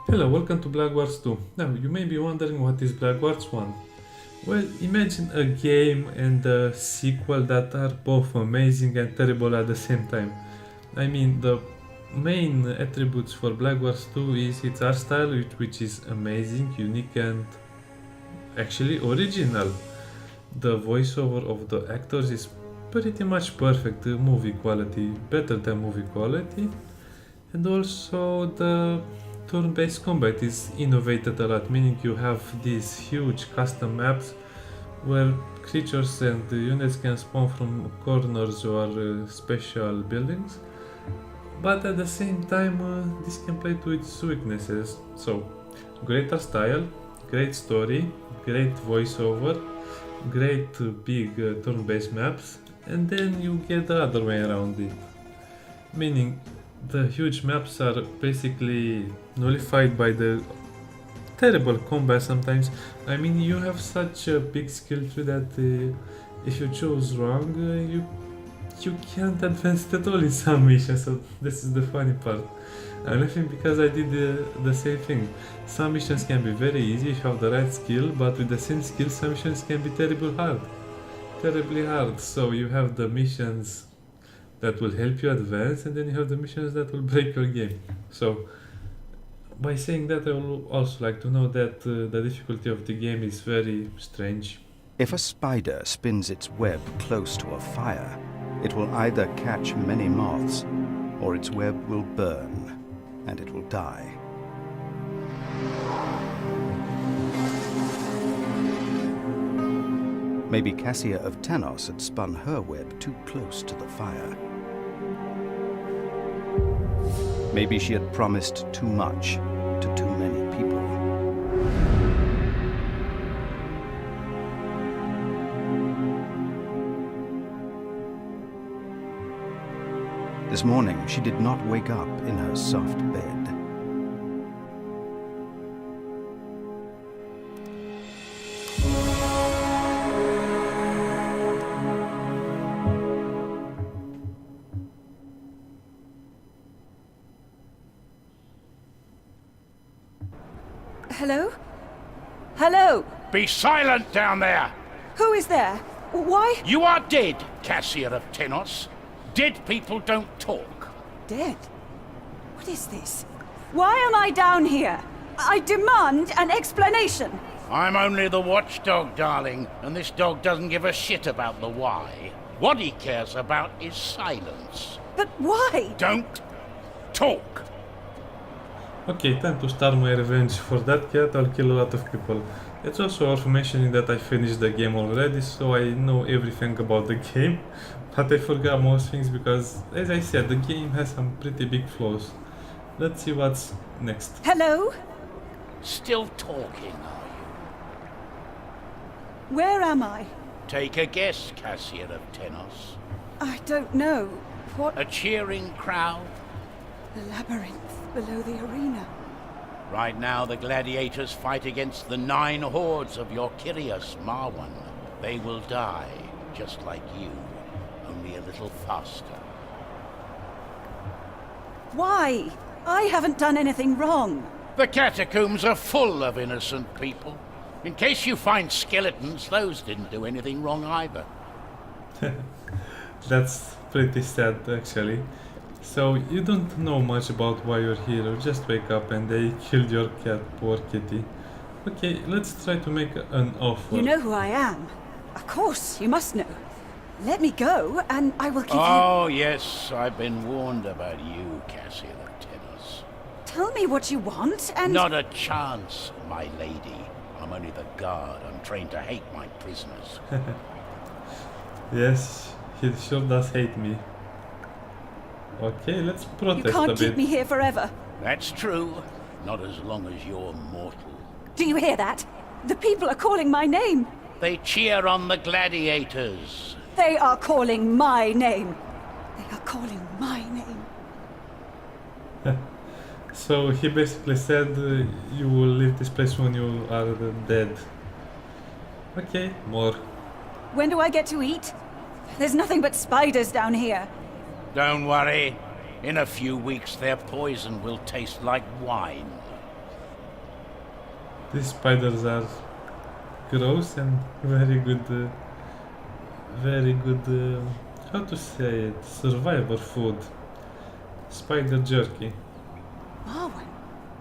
Hello, welcome to Blackguards 2. Now, you may be wondering what is Blackguards 1. Well, imagine a game and a sequel that are both amazing and terrible at the same time. I mean, the main attributes for Blackguards 2 is its art style, which is amazing, unique, and actually original. The voiceover of the actors is pretty much perfect, movie quality, better than movie quality, and also the turn-based combat is innovated a lot, meaning you have these huge custom maps where creatures and units can spawn from corners or special buildings, but at the same time this can play to its weaknesses. So, great art style, great story, great voiceover, great big turn-based maps, and then you get the other way around it. Meaning, the huge maps are basically nullified by the terrible combat sometimes. I mean, you have such a big skill tree that if you choose wrong, you can't advance at all in some missions, so this is the funny part. I'm laughing because I did the same thing. Some missions can be very easy if you have the right skill, but with the same skill, some missions can be terribly hard. So you have the missions that will help you advance, and then you have the missions that will break your game. So, by saying that, I would also like to know that the difficulty of the game is very strange. If a spider spins its web close to a fire, it will either catch many moths, or its web will burn, and it will die. Maybe Cassia of Tenos had spun her web too close to the fire. Maybe she had promised too much to too many people. This morning, she did not wake up in her soft bed. Hello? Hello? Be silent down there! Who is there? Why? You are dead, Cassia of Tenos. Dead people don't talk. Dead? What is this? Why am I down here? I demand an explanation. I'm only the watchdog, darling, and this dog doesn't give a shit about the why. What he cares about is silence. But why? Don't talk. Okay, time to start my revenge. For that cat, I'll kill a lot of people. It's also worth mentioning that I finished the game already, so I know everything about the game, but I forgot most things because, as I said, the game has some pretty big flaws. Let's see what's next. Hello? Still talking, are Where am I? you? Take a guess, Cassia of Tenos. I don't know. What? A cheering crowd? The labyrinth below the arena. Right now, the gladiators fight against the 9 hordes of your Kyrios Marwan. They will die, just like you, only a little faster. Why? I haven't done anything wrong. The catacombs are full of innocent people. In case you find skeletons, those didn't do anything wrong either. That's pretty sad, actually. So, you don't know much about why you're here, you just wake up and they killed your cat, poor kitty. Okay, let's try to make an offer. You know who I am. Of course, you must know. Let me go, and I will give Oh, yes, I've been warned about you, Cassia of Tenos. Tell me what you want, and... Not a chance, my lady. I'm only the guard. I'm trained to hate my prisoners. Yes, he sure does hate me. Okay, let's protest You can't a keep bit. me here forever. That's true. Not as long as you're mortal. Do you hear that? The people are calling my name. They cheer on the gladiators. They are calling my name. They are calling my name. So he basically said you will leave this place when you are dead. Okay, more. When do I get to eat? There's nothing but spiders down here. Don't worry. In a few weeks, their poison will taste like wine. These spiders are gross and very good, how to say it, survivor food. Spider jerky. Marwan.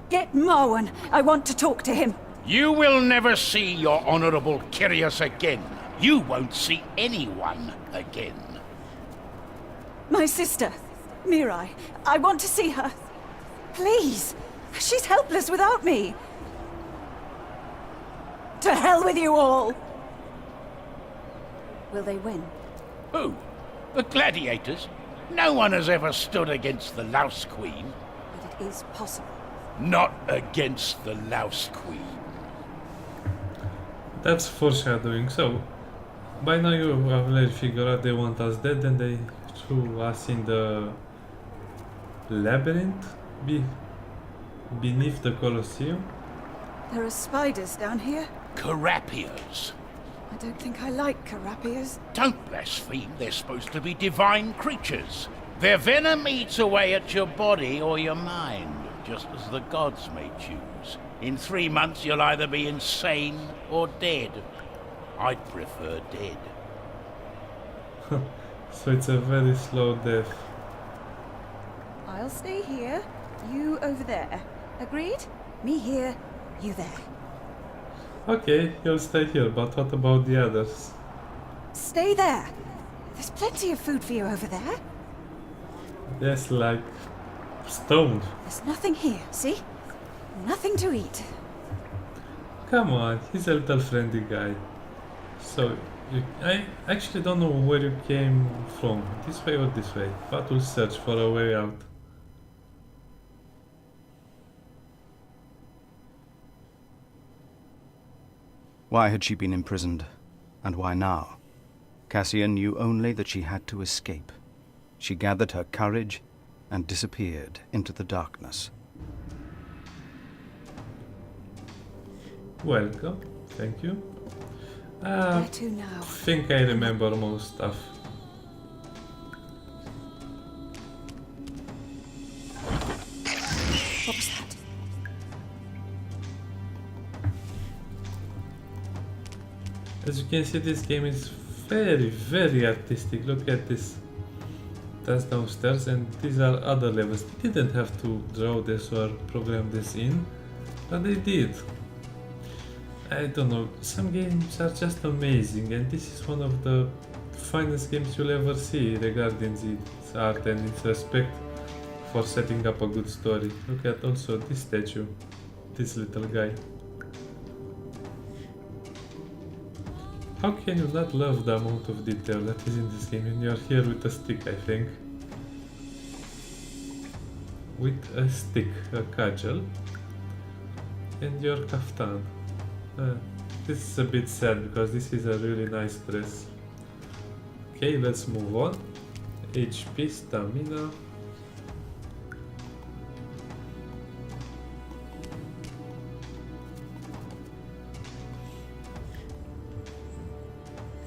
Get Marwan. I want to talk to him. You will never see your honorable Kyrios again. You won't see anyone again. My sister, Mirai. I want to see her. Please. She's helpless without me. To hell with you all! Will they win? Who? The gladiators? No one has ever stood against the Louse Queen. But it is possible. Not against the Louse Queen. That's foreshadowing. So, by now you have already figured out they want us dead and they threw us in the labyrinth beneath the Colosseum. There are spiders down here. Carapias. I don't think I like carapias. Don't blaspheme. They're supposed to be divine creatures. Their venom eats away at your body or your mind, just as the gods may choose. In 3 months, you'll either be insane or dead. I'd prefer dead. So it's a very slow death. I'll stay here, you over there. Agreed? Me here, you there. Okay, you'll stay here, but what about the others? Stay there. There's plenty of food for you over there. Yes, like stoned. There's nothing here, see? Nothing to eat. Come on, he's a little friendly guy. So, I actually don't know where you came from, this way or this way, but we'll search for a way out. Why had she been imprisoned, and why now? Cassia knew only that she had to escape. She gathered her courage and disappeared into the darkness. Welcome, thank you. Where to now? Think I remember most stuff. What was that? As you can see, this game is very artistic. Look at this. That's downstairs, and these are other levels. They didn't have to draw this or program this in, but they did. I don't know, some games are just amazing, and this is one of the finest games you'll ever see regarding its art and its respect for setting up a good story. Look at also this statue, this little guy. How can you not love the amount of detail that is in this game? And you're here with a stick, I think. With a stick, a cudgel, and your kaftan. This is a bit sad because this is a really nice dress. Okay, let's move on. HP, stamina.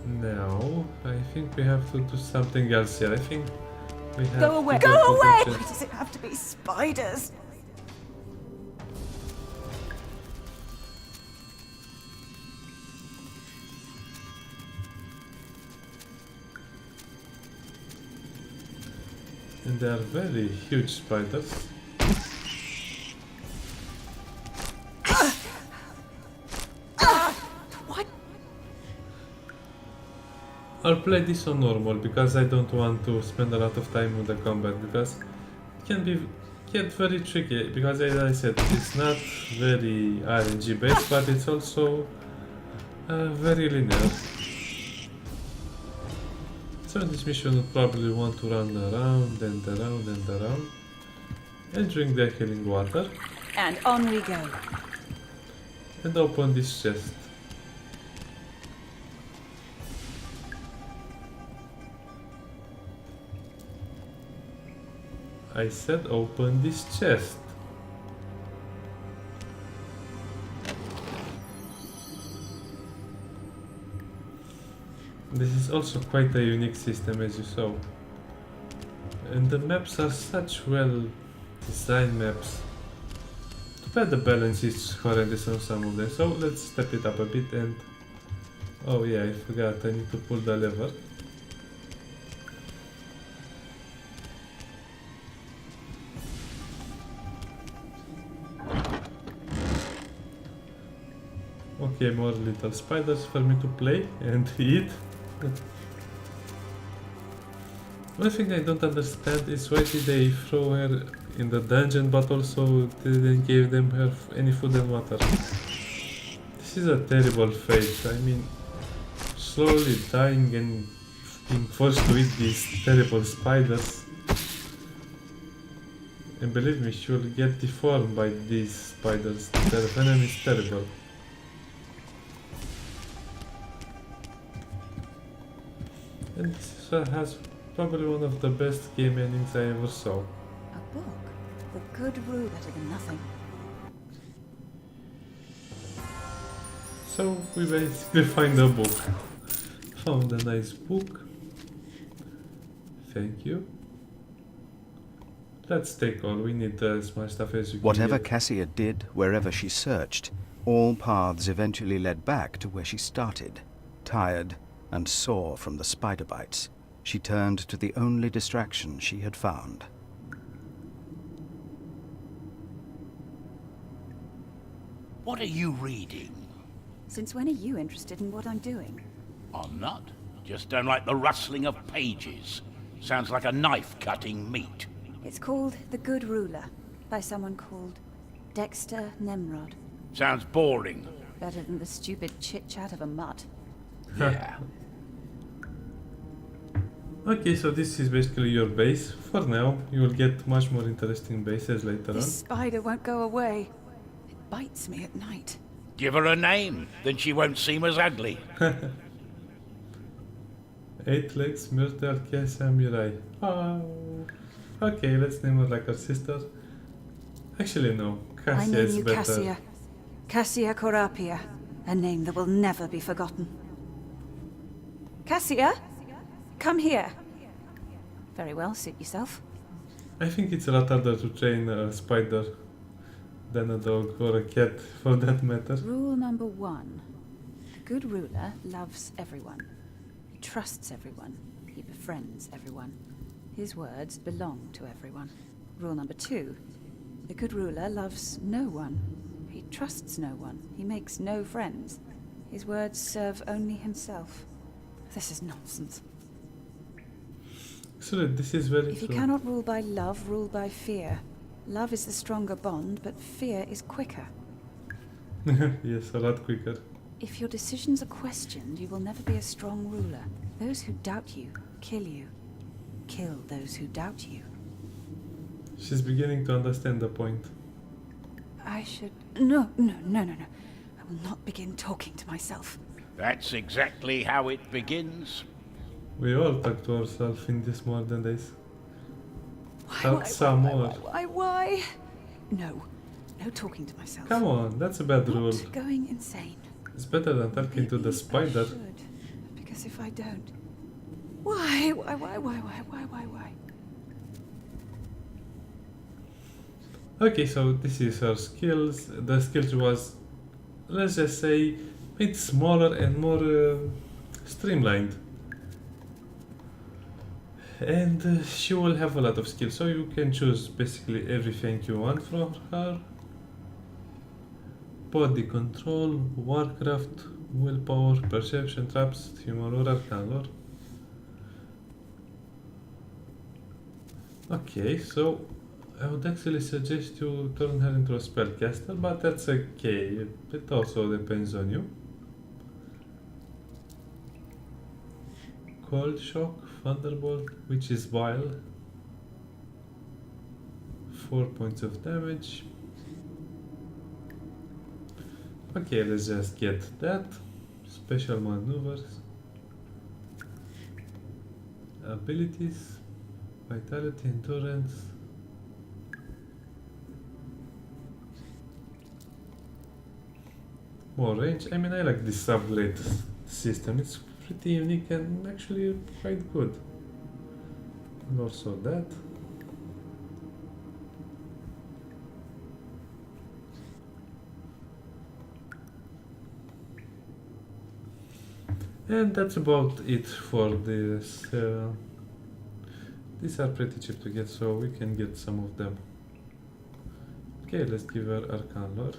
Now, I think we have to do something else here. I think we have Go away! to Go to the away! chest. Why does it have to be spiders? And they are very huge spiders. What? I'll play this on normal because I don't want to spend a lot of time with the combat because it can get very tricky because as I said it's not very RNG based, but it's also very linear. So in this mission you'll probably want to run around and around and around and drink the healing water And on we go. and open this chest. I said open this chest. This is also quite a unique system, as you saw. And the maps are such well designed maps to but the balance is horrendous on some of them, so let's step it up a bit. And oh yeah, I forgot, I need to pull the lever. Okay, more little spiders for me to play and eat. One thing I don't understand is why did they throw her in the dungeon but also didn't give them her any food and water. This is a terrible fate. I mean, slowly dying and being forced to eat these terrible spiders. And believe me, she will get deformed by these spiders. Their venom is terrible. And this has probably one of the best game endings I ever saw. A book? The good rule better than nothing. So we basically find a book. Found a nice book. Thank you. Let's take all. We need as much stuff as we can. Whatever get. Cassia did, wherever she searched, all paths eventually led back to where she started. Tired and sore from the spider bites, she turned to the only distraction she had found. What are you reading? Since when are you interested in what I'm doing? I'm not. Just don't like the rustling of pages. Sounds like a knife cutting meat. It's called The Good Ruler, by someone called Dexter Nemrod. Sounds boring. Better than the stupid chit-chat of a mutt. Yeah. Okay, so this is basically your base. For now, you will get much more interesting bases later This on. spider won't go away. It bites me at night. Give her a name, then she won't seem as ugly. 8 legs, murder, Cassia, Mirai. Oh. Okay, let's name her like her sister. Actually, no. I Cassia name is you better. Cassia. Cassia Corapia. A name that will never be forgotten. Cassia? Come here. Very well, suit yourself. I think it's a lot harder to train a spider than a dog or a cat, for that matter. Rule number 1. A good ruler loves everyone. He trusts everyone. He befriends everyone. His words belong to everyone. Rule number 2. The good ruler loves no one. He trusts no one. He makes no friends. His words serve only himself. This is nonsense. So this is very If you true. cannot rule by love, rule by fear. Love is the stronger bond, but fear is quicker. Yes, a lot quicker. If your decisions are questioned, you will never be a strong ruler. Those who doubt you, kill you. Kill those who doubt you. She's beginning to understand the point. I should... No. I will not begin talking to myself. That's exactly how it begins. We all talk to ourselves in these modern days. Why? Why? No. No talking to myself. Come on, that's a bad rule. Not going insane. It's better than talking to the Maybe spider. I should, because if I don't... Why? Okay, so this is her skills. The skills was, let's just say, made smaller and more streamlined. And she will have a lot of skills, so you can choose basically everything you want from her. Body control, warcraft, willpower, perception, traps, human lore, arcane lore. Okay, so I would actually suggest you turn her into a spellcaster, but that's okay. It also depends on you. Cold shock, thunderbolt, which is vile. 4 points of damage. Okay, let's just get that. Special maneuvers. Abilities. Vitality, endurance. More range. I mean, I like this upgrade system. It's pretty unique and actually quite good. And also that. And that's about it for this. These are pretty cheap to get, so we can get some of them. Okay, let's give her Arcane Lore.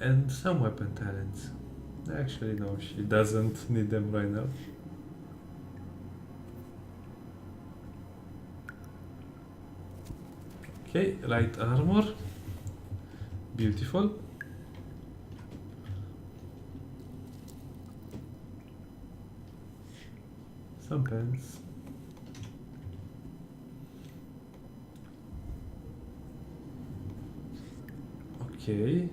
And some weapon talents. Actually, no, she doesn't need them right now. Okay, light armor. Beautiful. Some pants. Okay.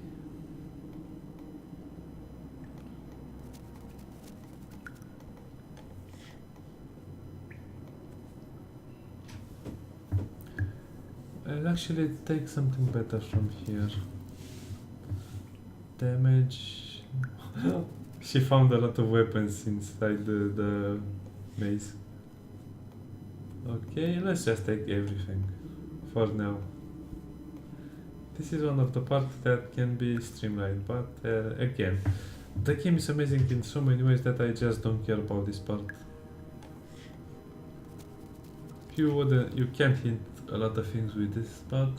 I'll actually take something better from here. Damage. She found a lot of weapons inside the maze. Okay, let's just take everything for now. This is one of the parts that can be streamlined, but again, the game is amazing in so many ways that I just don't care about this part. You can't hit a lot of things with this, but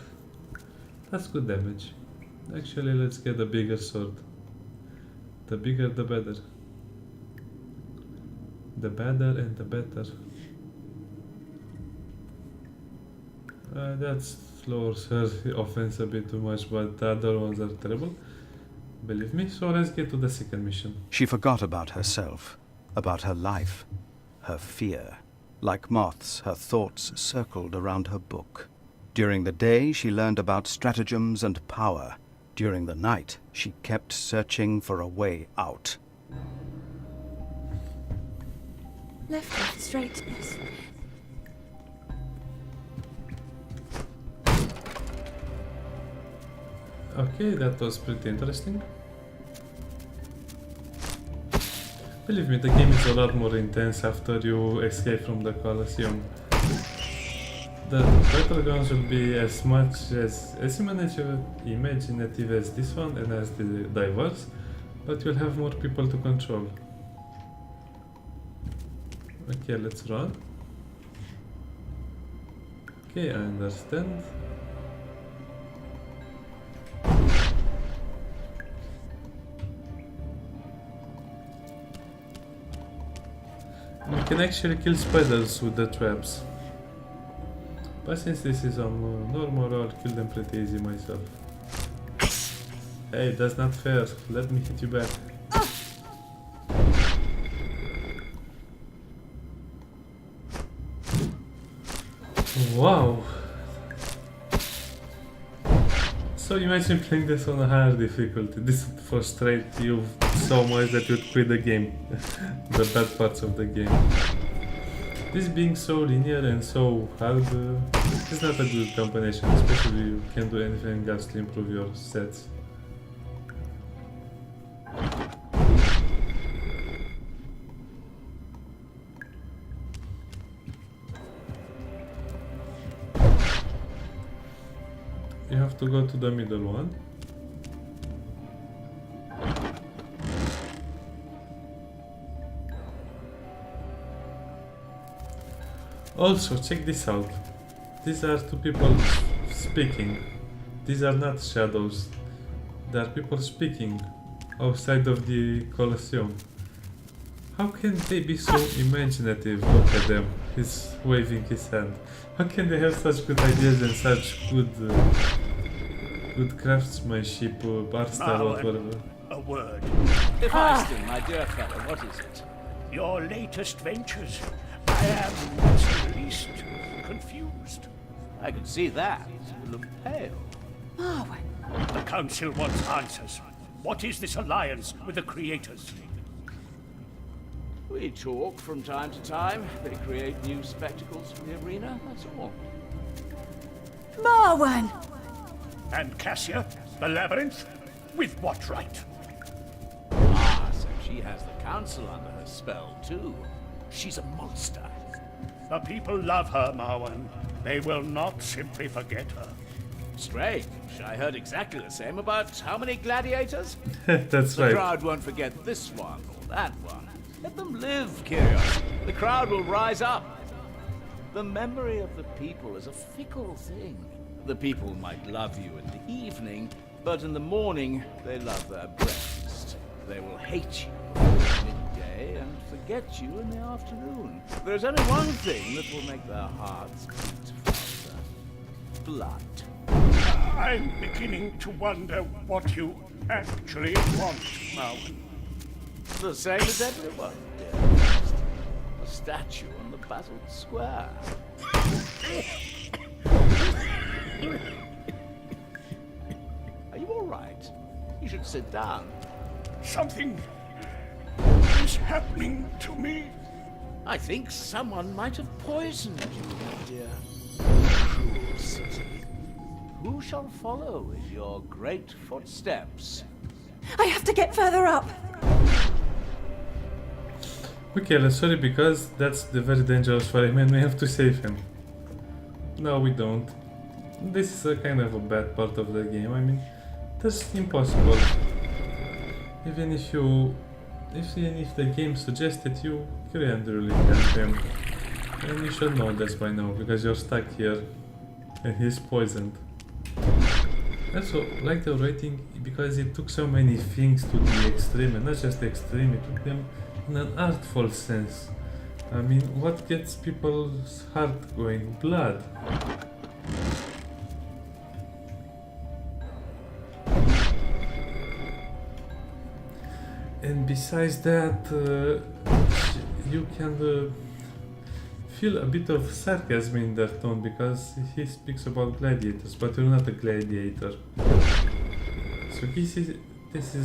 that's good damage. Actually, let's get a bigger sword. The bigger the better. The better and the better. That lowers her offense a bit too much, but the other ones are terrible. Believe me, so let's get to the second mission. She forgot about herself, about her life, her fear. Like moths, her thoughts circled around her book. During the day, she learned about stratagems and power. During the night, she kept searching for a way out. Left, straight, yes. Okay, that was pretty interesting. Believe me, the game is a lot more intense after you escape from the Colosseum. The battlegrounds will be as imaginative as this one and as diverse, but you'll have more people to control. Okay, let's run. Okay, I understand. You can actually kill spiders with the traps. But since this is on normal, I'll kill them pretty easy myself. Hey, that's not fair. Let me hit you back. Wow. So imagine playing this on a higher difficulty. This would frustrate you so much that you'd quit the game. The bad parts of the game. This being so linear and so hard is not a good combination, especially if you can't do anything else to improve your stats. You have to go to the middle one. Also, check this out. These are two people speaking. These are not shadows. They are people speaking outside of the Colosseum. How can they be so imaginative? Look at them. He's waving his hand. How can they have such good ideas and such good craftsmanship, art style, whatever? A word. Feiston, my dear fellow, what is it? Your latest ventures. I am, at the least, confused. I can see that. You look pale. Marwen. The Council wants answers. What is this alliance with the Creators? We talk from time to time. They create new spectacles for the arena, that's all. Marwen! And Cassia, the Labyrinth? With what right? Ah, so she has the Council under her spell, too. She's a monster. The people love her, Marwan. They will not simply forget her. Strange. I heard exactly the same about how many gladiators? That's The right. crowd won't forget this one or that one. Let them live, Kyrios. The crowd will rise up. The memory of the people is a fickle thing. The people might love you in the evening, but in the morning they love their breakfast. They will hate you before midday and forget you in the afternoon. There's only one thing that will make their hearts beat faster. Blood. I'm beginning to wonder what you actually want now. The same as everyone, dear. A statue on the Basalt Square. Are you all right? You should sit down. Something is happening to me. I think someone might have poisoned you, my dear. Cruel city. Who shall follow in your great footsteps? I have to get further up. Okay, let's sorry because that's the very dangerous for him and we have to save him. No, we don't. This is a kind of a bad part of the game. I mean, that's impossible. Even if the game suggested you can't really help him. And you should know this by now because you're stuck here and he's poisoned. Also, like the writing, because it took so many things to the extreme, and not just extreme, it took them in an artful sense. I mean, what gets people's heart going? Blood. And besides that, you can feel a bit of sarcasm in their tone because he speaks about gladiators, but you're not a gladiator. So this is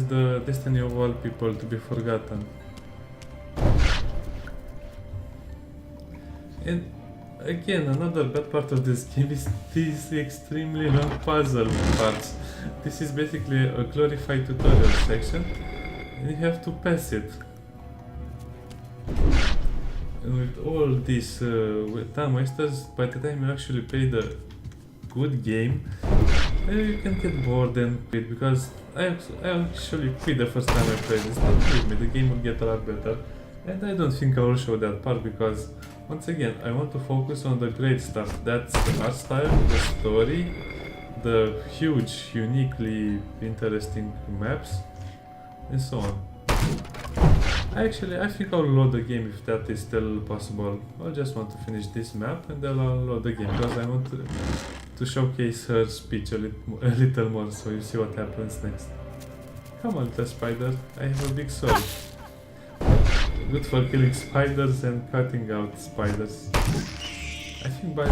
the destiny of all people to be forgotten. And again, another bad part of this game is these extremely long puzzle parts. This is basically a glorified tutorial section, and you have to pass it. And with all these time wasters, by the time you actually play the good game, you can get bored and quit, because I actually quit the first time I played this. But believe me, the game will get a lot better, and I don't think I will show that part because, once again, I want to focus on the great stuff. That's the art style, the story, the huge, uniquely interesting maps, and so on. I think I'll load the game if that is still possible. I just want to finish this map and then I'll load the game because I want to showcase her speech a little more so you see what happens next. Come on, little spider, I have a big sword. Good for killing spiders and cutting out spiders. I think by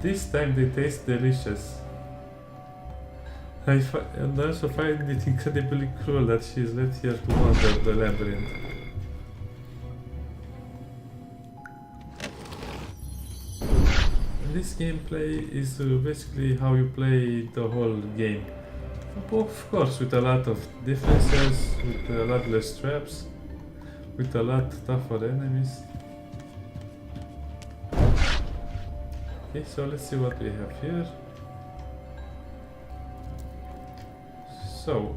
this time they taste delicious. And I also find it incredibly cruel that she is left here to wander the labyrinth. And this gameplay is basically how you play the whole game. Of course, with a lot of defenses, with a lot less traps, with a lot tougher enemies. Okay, so let's see what we have here. So,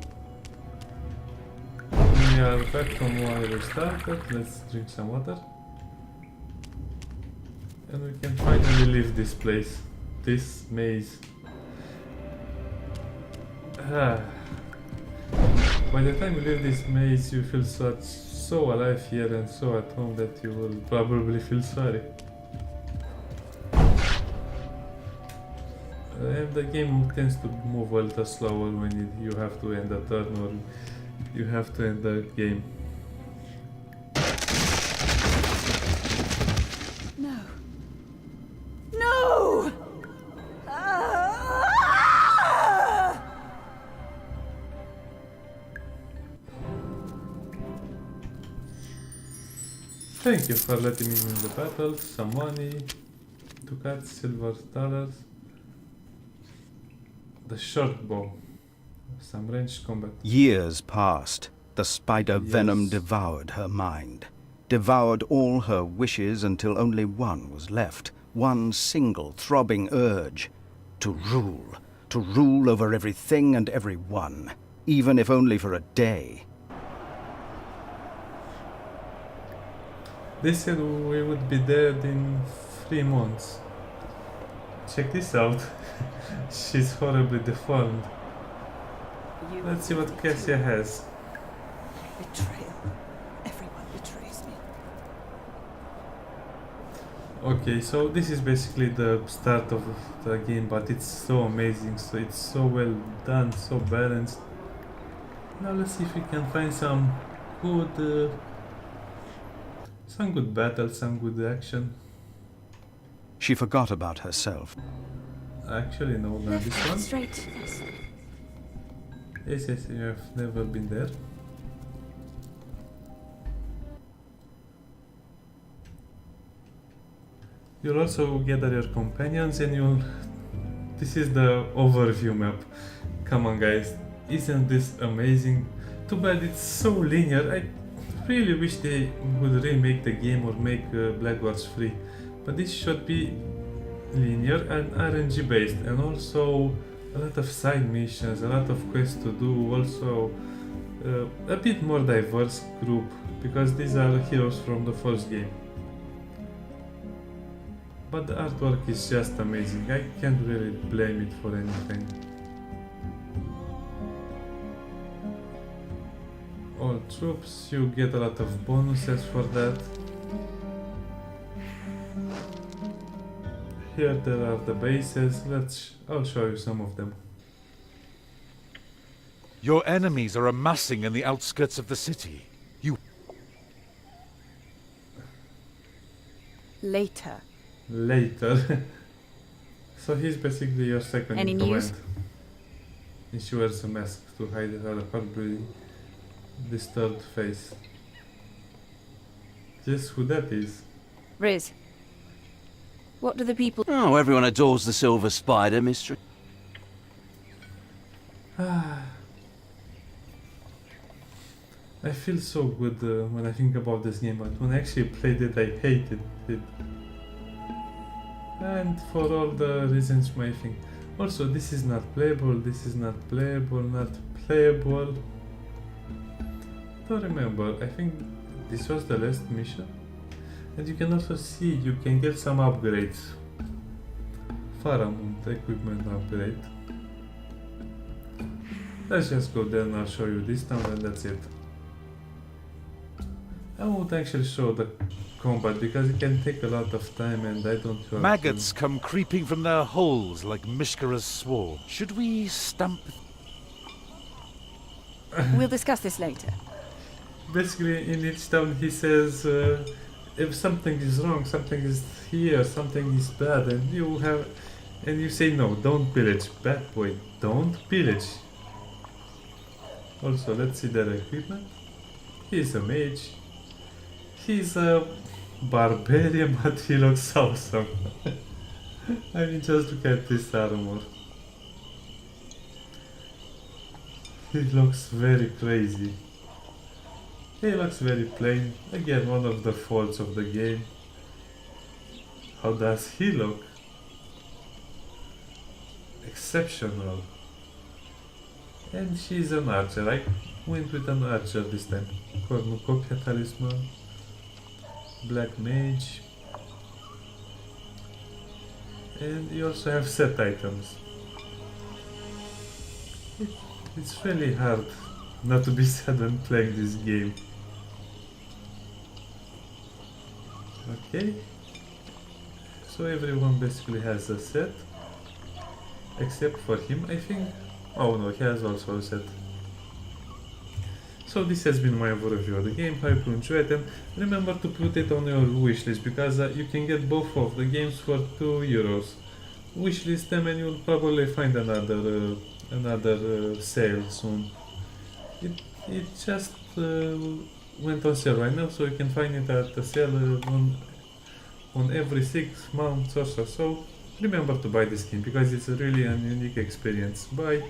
we are back from where we started. Let's drink some water. And we can finally leave this place, this maze. By the time you leave this maze, you feel so alive here and so at home that you will probably feel sorry. And the game tends to move a little slower when you have to end a turn or you have to end the game. No. No! Ah! Thank you for letting me win the battle. Some money, ducats, silver dollars. The short bow. Some ranged combat. Years passed. The spider venom devoured her mind, devoured all her wishes until only one was left, one single throbbing urge: to rule, to rule over everything and everyone, even if only for a day. They said we would be dead in 3 months. Check this out. She's horribly deformed. Let's see what Cassia has. Betrayal. Everyone betrays me. Okay, so this is basically the start of the game, but it's so amazing, so it's so well done, so balanced. Now let's see if we can find some good battles, some good action. She forgot about herself. Actually, no, not Left, this one. straight. Yes. Yes, you have never been there. You'll also gather your companions and you'll... This is the overview map. Come on guys, isn't this amazing? Too bad it's so linear. I really wish they would remake the game or make Blackguards free. But this should be linear and RNG based, and also a lot of side missions, a lot of quests to do, also a bit more diverse group, because these are heroes from the first game. But the artwork is just amazing, I can't really blame it for anything. All troops, you get a lot of bonuses for that. Here there are the bases, I'll show you some of them. Your enemies are amassing in the outskirts of the city. Later. So he's basically your second Any in news? command. And she wears a mask to hide her horribly disturbed face. Guess who that is? Riz. What do the people... Oh, everyone adores the Silver Spider, mistress. I feel so good when I think about this game, but when I actually played it, I hated it. And for all the reasons you might think. Also, this is not playable, this is not playable, not playable. Don't remember, I think this was the last mission. And you can also see, you can get some upgrades. Faramount equipment upgrade. Let's just go there and I'll show you this town and that's it. I won't actually show the combat because it can take a lot of time and I don't have Maggots come creeping from their holes like Mishkara's swarm. Should we stamp... We'll discuss this later. Basically, in each town he says if something is wrong, something is here, something is bad, and you say no, don't pillage. Bad boy, don't pillage. Also, let's see their equipment. He's a mage. He's a barbarian, but he looks awesome. I mean, just look at this armor. He looks very crazy. He looks very plain. Again, one of the faults of the game. How does he look? Exceptional. And she's an archer. I went with an archer this time. Cornucopia talisman. Black mage. And you also have set items. It's really hard not to be sad when playing this game. Okay. So everyone basically has a set. Except for him, I think. Oh no, he has also a set. So this has been my overview of the game. Hope you enjoyed it, and remember to put it on your wishlist because you can get both of the games for €2. Wishlist them and you'll probably find another sale soon. It just went on sale right now, so you can find it at the sale on every 6 months or so. So remember to buy this game because it's really a unique experience. Bye.